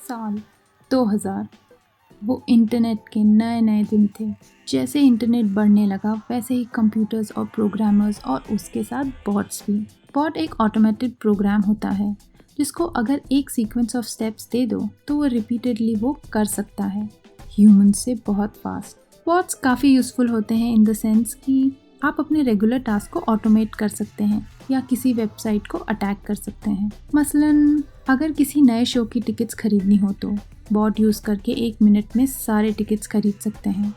साल 2000 वो इंटरनेट के नए नए दिन थे। जैसे इंटरनेट बढ़ने लगा वैसे ही कंप्यूटर्स और प्रोग्रामर्स और उसके साथ बॉट्स भी। बॉट एक ऑटोमेटेड प्रोग्राम होता है जिसको अगर एक सीक्वेंस ऑफ स्टेप्स दे दो तो वो रिपीटेडली वो कर सकता है, ह्यूमन से बहुत फास्ट। बॉट्स काफ़ी यूज़फुल होते हैं इन द सेंस कि आप अपने रेगुलर टास्क को ऑटोमेट कर सकते हैं या किसी वेबसाइट को अटैक कर सकते हैं। मसलन अगर किसी नए शो की टिकट्स खरीदनी हो तो बॉट यूज़ करके 1 मिनट में सारे टिकट्स खरीद सकते हैं।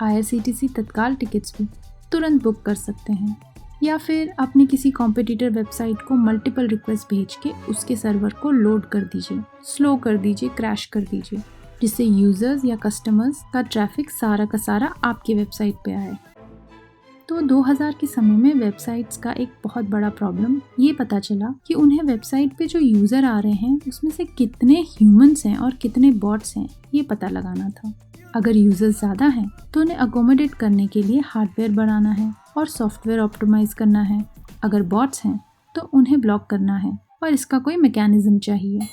IRCTC तत्काल टिकट्स भी तुरंत बुक कर सकते हैं। या फिर अपने किसी कॉम्पिटिटर वेबसाइट को मल्टीपल रिक्वेस्ट भेज के उसके सर्वर को लोड कर दीजिए, स्लो कर दीजिए, क्रैश कर दीजिए, जिससे यूज़र्स या कस्टमर्स का ट्रैफिक सारा का सारा आपकी वेबसाइट पे आए। तो 2000 के समय में वेबसाइट्स का एक बहुत बड़ा प्रॉब्लम ये पता चला कि उन्हें वेबसाइट पे जो यूज़र आ रहे हैं उसमें से कितने ह्यूमंस हैं और कितने बॉट्स हैं ये पता लगाना था। अगर यूज़र्स ज़्यादा हैं तो उन्हें अकोमोडेट करने के लिए हार्डवेयर बढ़ाना है और सॉफ्टवेयर ऑप्टिमाइज करना है। अगर बॉट्स हैं तो उन्हें ब्लॉक करना है और इसका कोई मैकेनिज्म चाहिए।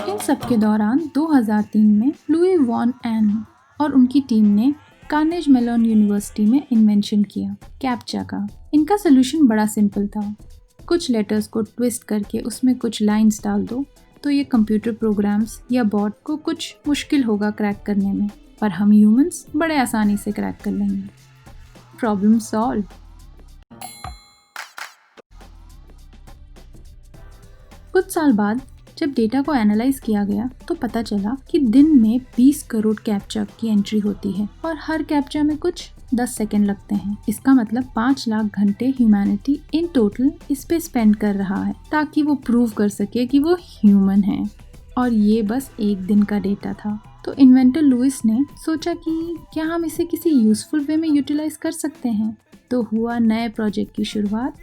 इन सब के दौरान 2003 में लुई वॉन एन और उनकी टीम ने कार्नेगी मेलॉन यूनिवर्सिटी में इन्वेंशन किया कैप्चा का। इनका सोल्यूशन बड़ा सिंपल था। कुछ लेटर्स को ट्विस्ट करके उसमें कुछ लाइंस डाल दो तो ये कंप्यूटर प्रोग्राम्स या बॉट को कुछ मुश्किल होगा क्रैक करने में, पर हम ह्यूमंस बड़े आसानी से क्रैक कर लेंगे। Problem solve. कुछ साल बाद जब डेटा को एनालाइज किया गया तो पता चला कि दिन में 20 करोड़ कैप्चा की एंट्री होती है और हर कैप्चा में कुछ 10 सेकंड लगते हैं। इसका मतलब 5 लाख घंटे ह्यूमैनिटी इन टोटल इस पे स्पेंड कर रहा है ताकि वो प्रूव कर सके कि वो ह्यूमन है। और ये बस एक दिन का डेटा था। तो इन्वेंटर लुइस ने सोचा कि क्या हम इसे किसी यूजफुल वे में यूटिलाइज कर सकते हैं। तो हुआ नए प्रोजेक्ट की शुरुआत,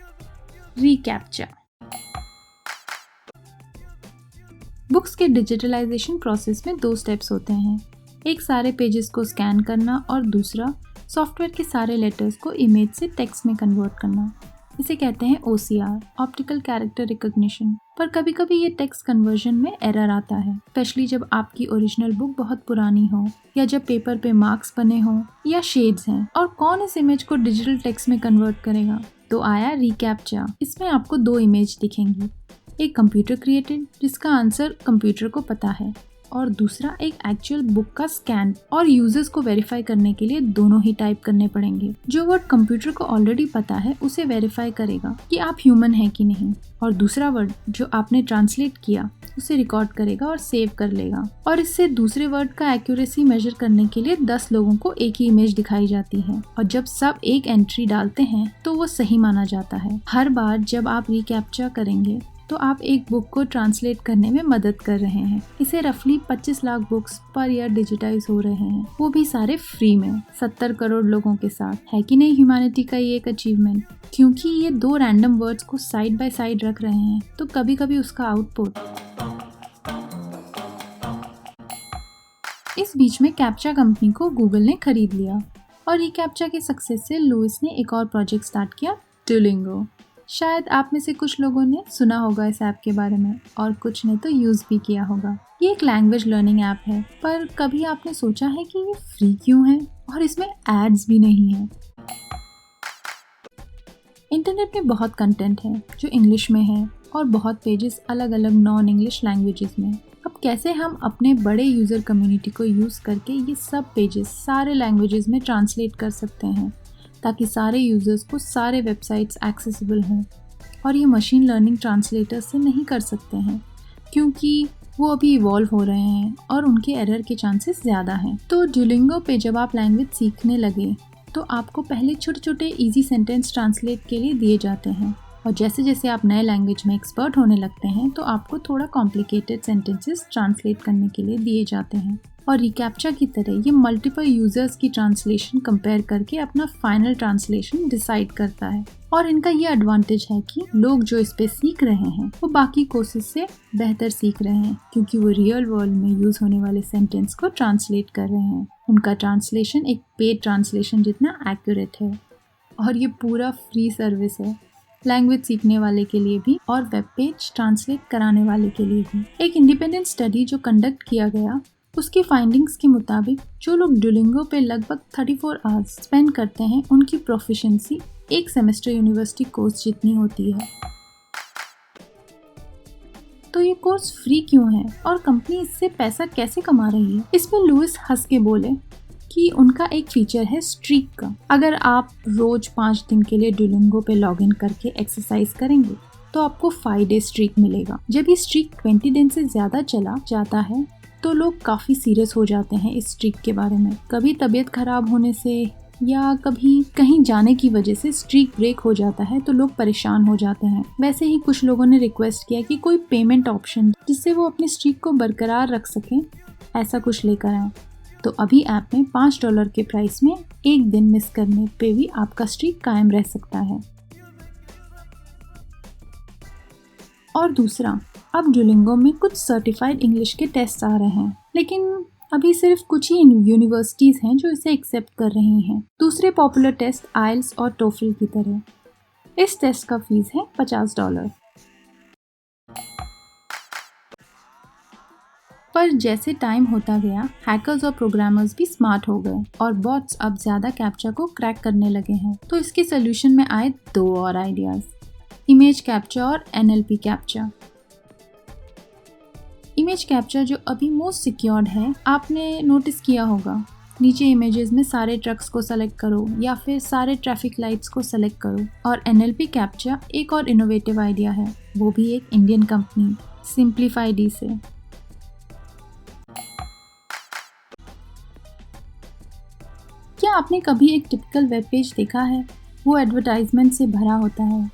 रिकैप्चा। बुक्स के डिजिटलाइजेशन प्रोसेस में 2 स्टेप्स होते हैं। एक सारे पेजेस को स्कैन करना और दूसरा सॉफ्टवेयर के सारे लेटर्स को इमेज से टेक्स्ट में कन्वर्ट करना। इसे कहते हैं OCR, ऑप्टिकल कैरेक्टर रिकॉग्निशन। पर कभी कभी ये टेक्स्ट कन्वर्जन में एरर आता है, स्पेशली जब आपकी ओरिजिनल बुक बहुत पुरानी हो या जब पेपर पे मार्क्स बने हो या शेड्स हैं। और कौन इस इमेज को डिजिटल टेक्स्ट में कन्वर्ट करेगा? तो आया रिकैप्चा। इसमें आपको 2 इमेज दिखेंगी, एक कंप्यूटर क्रिएटेड जिसका आंसर कंप्यूटर को पता है और दूसरा एक एक्चुअल बुक का स्कैन। और यूजर्स को वेरीफाई करने के लिए दोनों ही टाइप करने पड़ेंगे। जो वर्ड कंप्यूटर को ऑलरेडी पता है उसे वेरीफाई करेगा कि आप ह्यूमन हैं कि नहीं, और दूसरा वर्ड जो आपने ट्रांसलेट किया उसे रिकॉर्ड करेगा और सेव कर लेगा। और इससे दूसरे वर्ड का एक्यूरेसी मेजर करने के लिए 10 लोगों को एक ही इमेज दिखाई जाती है और जब सब एक एंट्री डालते हैं तो वो सही माना जाता है। हर बार जब आप रिकैप्चा करेंगे तो आप एक बुक को ट्रांसलेट करने में मदद कर रहे हैं। इसे रफली 25 lakh books per year digitise हो रहे हैं, वो भी सारे फ्री में, 70 करोड़ लोगों के साथ। है कि नहीं ह्यूमैनिटी का ये एक अचीवमेंट? क्योंकि ये 2 रैंडम वर्ड्स को साइड बाय साइड रख रहे हैं तो कभी कभी उसका आउटपुट। इस बीच में कैप्चा कंपनी को गूगल ने खरीद लिया और रिकैप्चा के सक्सेस से लुइस ने एक और प्रोजेक्ट स्टार्ट किया, डुओलिंगो। शायद आप में से कुछ लोगों ने सुना होगा इस ऐप के बारे में और कुछ ने तो यूज़ भी किया होगा। ये एक लैंग्वेज लर्निंग ऐप है, पर कभी आपने सोचा है कि ये फ्री क्यों है और इसमें एड्स भी नहीं है? इंटरनेट में बहुत कंटेंट है जो इंग्लिश में है और बहुत पेजेस अलग अलग नॉन इंग्लिश लैंग्वेजेस में। अब कैसे हम अपने बड़े यूज़र कम्युनिटी को यूज़ करके ये सब पेजेस सारे लैंग्वेजेस में ट्रांसलेट कर सकते हैं ताकि सारे यूज़र्स को सारे वेबसाइट्स एक्सेसिबल हों। और ये मशीन लर्निंग ट्रांसलेटर से नहीं कर सकते हैं क्योंकि वो अभी इवॉल्व हो रहे हैं और उनके एरर के चांसेस ज़्यादा हैं। तो डुओलिंगो पे जब आप लैंग्वेज सीखने लगे तो आपको पहले छोटे छोटे ईजी सेंटेंस ट्रांसलेट के लिए दिए जाते हैं और जैसे जैसे आप नए लैंग्वेज में एक्सपर्ट होने लगते हैं तो आपको थोड़ा कॉम्प्लिकेटेड सेंटेंसेस ट्रांसलेट करने के लिए दिए जाते हैं। और रिकैप्चा की तरह ये मल्टीपल यूजर्स की ट्रांसलेशन कंपेयर करके अपना फाइनल ट्रांसलेशन डिसाइड करता है। और इनका ये एडवांटेज है कि लोग जो इस पे सीख रहे हैं वो बाकी कोर्सेज से बेहतर सीख रहे हैं क्योंकि वो रियल वर्ल्ड में यूज होने वाले सेंटेंस को ट्रांसलेट कर रहे हैं। उनका ट्रांसलेशन एक पेड ट्रांसलेशन जितना एक्यूरेट है और ये पूरा फ्री सर्विस है। लैंग्वेज सीखने वाले के लिए भी और वेब पेज ट्रांसलेट कराने वाले के लिए भी। एक इंडिपेंडेंट स्टडी जो कंडक्ट किया गया उसकी फाइंडिंग्स के मुताबिक जो लोग डुओलिंगो पे लगभग 34 आवर्स स्पेंड करते हैं उनकी प्रोफिशिएंसी एक सेमेस्टर यूनिवर्सिटी कोर्स जितनी होती है। तो ये कोर्स फ्री क्यों है और कंपनी इससे पैसा कैसे कमा रही है? इसमें लुइस हंस के बोले कि उनका एक फीचर है स्ट्रीक का। अगर आप रोज 5 दिन के लिए डुओलिंगो पे लॉगिन करके एक्सरसाइज करेंगे तो आपको 5 डे स्ट्रीक मिलेगा। जब ये स्ट्रीक 20 दिन से ज़्यादा चला जाता है तो लोग काफ़ी सीरियस हो जाते हैं इस स्ट्रीक के बारे में। कभी तबीयत खराब होने से या कभी कहीं जाने की वजह से स्ट्रीक ब्रेक हो जाता है तो लोग परेशान हो जाते हैं। वैसे ही कुछ लोगों ने रिक्वेस्ट किया कि कोई पेमेंट ऑप्शन जिससे वो अपनी स्ट्रीक को बरकरार रख सकें ऐसा कुछ लेकर आए। तो अभी ऐप में $5 के प्राइस में एक दिन मिस करने पे भी आपका स्ट्रीक कायम रह सकता है। और दूसरा, अब डुओलिंगो में कुछ सर्टिफाइड इंग्लिश के टेस्ट आ रहे हैं, लेकिन अभी सिर्फ कुछ ही यूनिवर्सिटीज़ हैं जो इसे एक्सेप्ट कर रही हैं। दूसरे पॉपुलर टेस्ट आइल्स और टोफल की तरह। इस टेस्ट का फीस है $50। पर जैसे टाइम होता गया हैकर्स और प्रोग्रामर्स भी स्मार्ट हो गए और बॉट्स अब ज़्यादा कैप्चा को क्रैक करने लगे हैं। तो इसके सोल्यूशन में आए 2 और आइडियाज़, इमेज कैप्चा और NLP कैप्चा। इमेज कैप्चर जो अभी मोस्ट सिक्योर्ड है, आपने नोटिस किया होगा नीचे इमेजेस में सारे ट्रक्स को सेलेक्ट करो या फिर सारे ट्रैफिक लाइट्स को सेलेक्ट करो। और NLP कैप्चर एक और इनोवेटिव आइडिया है, वो भी एक इंडियन कंपनी सिंप्लीफाइडी से। क्या आपने कभी एक टिपिकल वेब पेज देखा है? वो एडवर्टाइजमेंट से भरा होता है,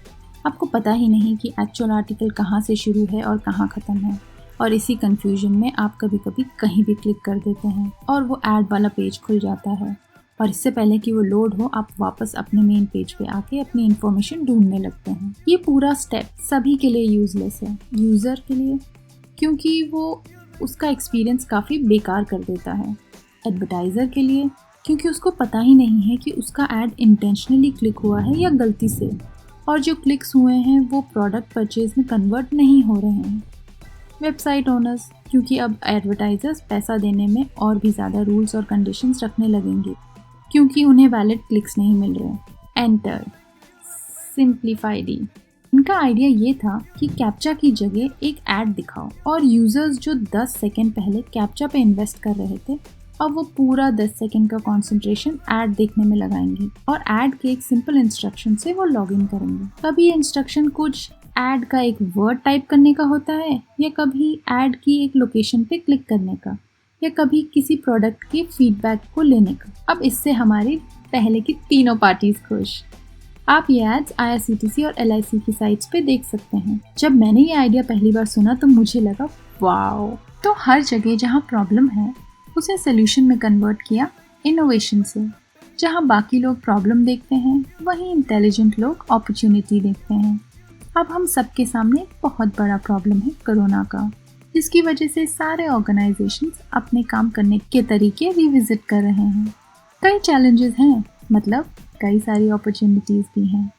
आपको पता ही नहीं कि एक्चुअल आर्टिकल कहाँ से शुरू है और कहाँ ख़त्म है, और इसी कंफ्यूजन में आप कभी कभी कहीं भी क्लिक कर देते हैं और वो ऐड वाला पेज खुल जाता है और इससे पहले कि वो लोड हो आप वापस अपने मेन पेज पे आके अपनी इन्फॉर्मेशन ढूंढने लगते हैं। ये पूरा स्टेप सभी के लिए यूजलेस है। यूज़र के लिए क्योंकि वो उसका एक्सपीरियंस काफ़ी बेकार कर देता है, एडवर्टाइज़र के लिए क्योंकि उसको पता ही नहीं है कि उसका ऐड इंटेंशनली क्लिक हुआ है या गलती से, और जो क्लिक्स हुए हैं वो प्रोडक्ट परचेज में कन्वर्ट नहीं हो रहे हैं। वेबसाइट ओनर्स क्योंकि अब एडवर्टाइजर्स पैसा देने में और भी ज़्यादा रूल्स और कंडीशंस रखने लगेंगे क्योंकि उन्हें वैलिड क्लिक्स नहीं मिल रहे। एंटर सिंप्लीफाइडी। इनका आइडिया ये था कि कैप्चा की जगह एक ऐड दिखाओ और यूज़र्स जो 10 सेकेंड पहले कैप्चा पे इन्वेस्ट कर रहे थे अब वो पूरा 10 सेकेंड का कंसंट्रेशन ऐड देखने में लगाएंगे और ऐड के एक सिंपल इंस्ट्रक्शन से वो लॉगिन करेंगे। कभी ये इंस्ट्रक्शन कुछ ऐड का एक वर्ड टाइप करने का होता है या कभी ऐड की एक लोकेशन पे क्लिक करने का या कभी किसी प्रोडक्ट के फीडबैक को लेने का। अब इससे हमारी पहले की तीनों पार्टीज खुश। आप ये एड्स IRCTC और LIC की साइट्स पे देख सकते हैं। जब मैंने ये आइडिया पहली बार सुना तो मुझे लगा वाओ। तो हर जगह जहाँ प्रॉब्लम है उसे सोल्यूशन में कन्वर्ट किया इनोवेशन से। जहाँ बाकी लोग प्रॉब्लम देखते हैं वहीं इंटेलिजेंट लोग अपॉर्चुनिटी देखते हैं। अब हम सबके सामने बहुत बड़ा प्रॉब्लम है कोरोना का, जिसकी वजह से सारे ऑर्गेनाइजेशंस अपने काम करने के तरीके रिविजिट कर रहे हैं। कई चैलेंजेस हैं, मतलब कई सारी अपॉर्चुनिटीज भी हैं।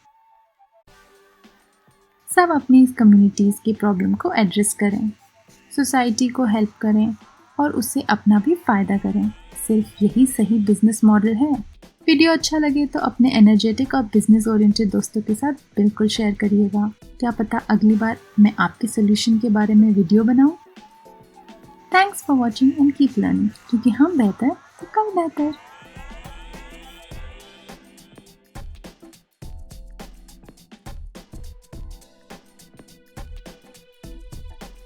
सब अपनी इस कम्युनिटीज़ की प्रॉब्लम को एड्रेस करें, सोसाइटी को हेल्प करें और उससे अपना भी फ़ायदा करें। सिर्फ यही सही बिजनेस मॉडल है। वीडियो अच्छा लगे तो अपने एनर्जेटिक और बिजनेस ओरिएंटेड दोस्तों के साथ बिल्कुल शेयर करिएगा। क्या पता अगली बार मैं आपके सोल्यूशन के बारे में वीडियो बनाऊं। Thanks for watching and keep learning, क्योंकि हम बेहतर तो कम बेहतर।